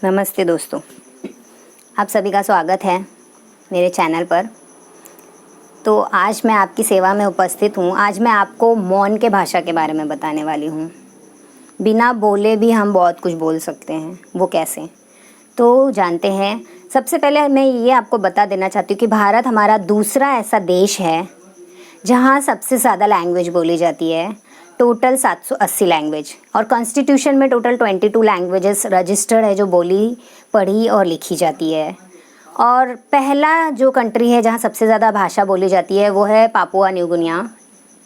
नमस्ते दोस्तों, आप सभी का स्वागत है मेरे चैनल पर। तो आज मैं आपकी सेवा में उपस्थित हूँ। आज मैं आपको मौन के भाषा के बारे में बताने वाली हूँ। बिना बोले भी हम बहुत कुछ बोल सकते हैं, वो कैसे, तो जानते हैं। सबसे पहले मैं ये आपको बता देना चाहती हूँ कि भारत हमारा दूसरा ऐसा देश है जहाँ सबसे ज़्यादा लैंग्वेज बोली जाती है, टोटल 780 लैंग्वेज, और कॉन्स्टिट्यूशन में टोटल 22 लैंग्वेजेस रजिस्टर्ड है जो बोली, पढ़ी और लिखी जाती है। और पहला जो कंट्री है जहाँ सबसे ज़्यादा भाषा बोली जाती है वो है पापुआ न्यू गिनिया।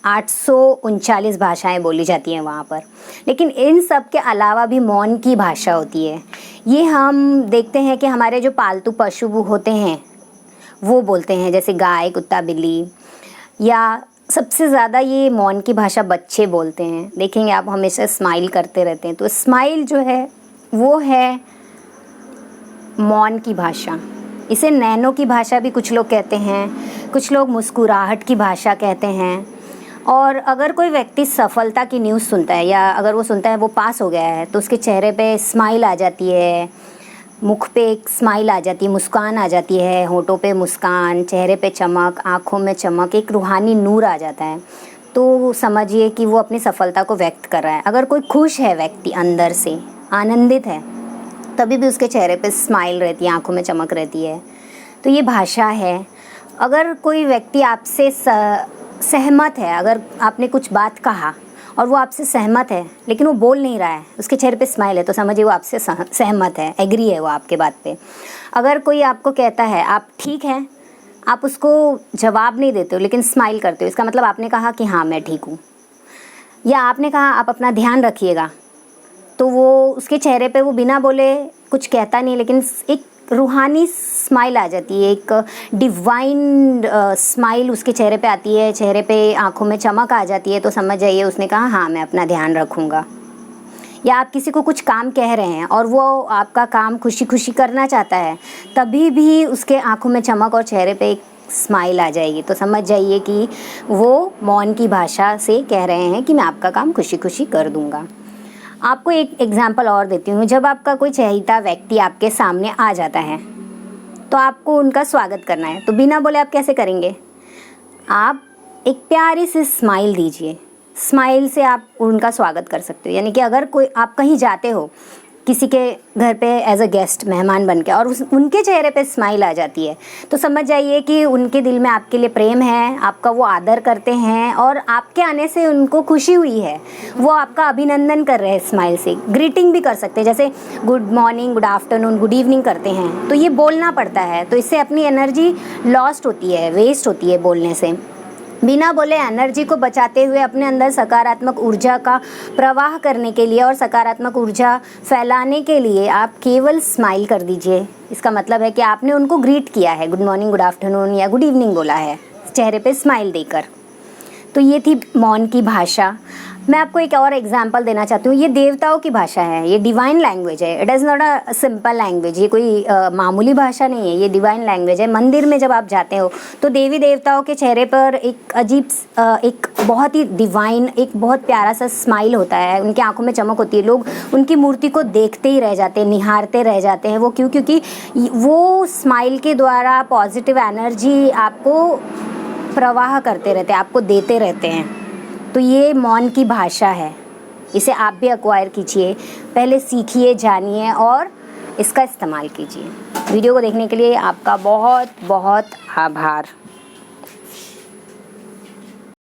839 भाषाएं बोली जाती हैं वहाँ पर। लेकिन इन सब के अलावा भी मौन की भाषा होती है। ये हम देखते हैं कि हमारे जो पालतू पशु होते हैं वो बोलते हैं, जैसे गाय, कुत्ता, बिल्ली, या सबसे ज़्यादा ये मौन की भाषा बच्चे बोलते हैं। देखेंगे आप हमेशा स्माइल करते रहते हैं, तो स्माइल जो है वो है मौन की भाषा। इसे नैनों की भाषा भी कुछ लोग कहते हैं, कुछ लोग मुस्कुराहट की भाषा कहते हैं। और अगर कोई व्यक्ति सफलता की न्यूज़ सुनता है, या अगर वो सुनता है वो पास हो गया है, तो उसके चेहरे पे स्माइल आ जाती है, मुख पे एक स्माइल आ जाती है, मुस्कान आ जाती है, होठों पे मुस्कान, चेहरे पे चमक, आँखों में चमक, एक रूहानी नूर आ जाता है। तो समझिए कि वो अपनी सफलता को व्यक्त कर रहा है। अगर कोई खुश है, व्यक्ति अंदर से आनंदित है, तभी भी उसके चेहरे पे स्माइल रहती है, आँखों में चमक रहती है। तो ये भाषा है। अगर कोई व्यक्ति आपसे सहमत है, अगर आपने कुछ बात कहा और वो आपसे सहमत है लेकिन वो बोल नहीं रहा है, उसके चेहरे पे स्माइल है, तो समझिए वो आपसे सहमत है, एग्री है वो आपके बात पे। अगर कोई आपको कहता है आप ठीक हैं, आप उसको जवाब नहीं देते हो लेकिन स्माइल करते हो, इसका मतलब आपने कहा कि हाँ मैं ठीक हूँ। या आपने कहा आप अपना ध्यान रखिएगा, तो वो उसके चेहरे पे वो बिना बोले कुछ कहता नहीं, लेकिन एक रूहानी स्माइल आ जाती है, एक डिवाइन स्माइल उसके चेहरे पे आती है, चेहरे पे आंखों में चमक आ जाती है, तो समझ जाइए उसने कहा हाँ मैं अपना ध्यान रखूँगा। या आप किसी को कुछ काम कह रहे हैं और वो आपका काम खुशी खुशी करना चाहता है, तभी भी उसके आंखों में चमक और चेहरे पे एक स्माइल आ जाएगी, तो समझ जाइए कि वो मौन की भाषा से कह रहे हैं कि मैं आपका काम खुशी खुशी कर दूँगा। आपको एक एग्जाम्पल और देती हूँ। जब आपका कोई चहेता व्यक्ति आपके सामने आ जाता है तो आपको उनका स्वागत करना है, तो बिना बोले आप कैसे करेंगे? आप एक प्यारी सी स्माइल दीजिए। स्माइल से आप उनका स्वागत कर सकते हो। यानी कि अगर कोई आप कहीं जाते हो किसी के घर पे एज अ गेस्ट, मेहमान बन के, और उनके चेहरे पे स्माइल आ जाती है, तो समझ जाइए कि उनके दिल में आपके लिए प्रेम है, आपका वो आदर करते हैं और आपके आने से उनको खुशी हुई है। वो आपका अभिनंदन कर रहे हैं स्माइल से। ग्रीटिंग भी कर सकते हैं, जैसे good morning, good afternoon, good evening करते हैं, तो ये बोलना पड़ता है। तो इससे अपनी एनर्जी लॉस्ट होती है, वेस्ट होती है बोलने से। बिना बोले एनर्जी को बचाते हुए अपने अंदर सकारात्मक ऊर्जा का प्रवाह करने के लिए और सकारात्मक ऊर्जा फैलाने के लिए आप केवल स्माइल कर दीजिए। इसका मतलब है कि आपने उनको ग्रीट किया है, गुड मॉर्निंग, गुड आफ्टरनून या गुड इवनिंग बोला है चेहरे पे स्माइल देकर। तो ये थी मौन की भाषा। मैं आपको एक और एग्जांपल देना चाहती हूँ। ये देवताओं की भाषा है, ये डिवाइन लैंग्वेज है। It is not a simple language, ये कोई मामूली भाषा नहीं है, ये डिवाइन लैंग्वेज है। मंदिर में जब आप जाते हो तो देवी देवताओं के चेहरे पर एक अजीब एक बहुत ही डिवाइन, एक बहुत प्यारा सा स्माइल होता है, उनकी आंखों में चमक होती है। लोग उनकी मूर्ति को देखते ही रह जाते हैं, निहारते रह जाते हैं। वो क्योंकि वो स्माइल के द्वारा पॉजिटिव एनर्जी आपको प्रवाह करते रहते हैं, आपको देते रहते हैं। तो ये मौन की भाषा है, इसे आप भी एक्वायर कीजिए, पहले सीखिए, जानिए और इसका इस्तेमाल कीजिए। वीडियो को देखने के लिए आपका बहुत बहुत आभार।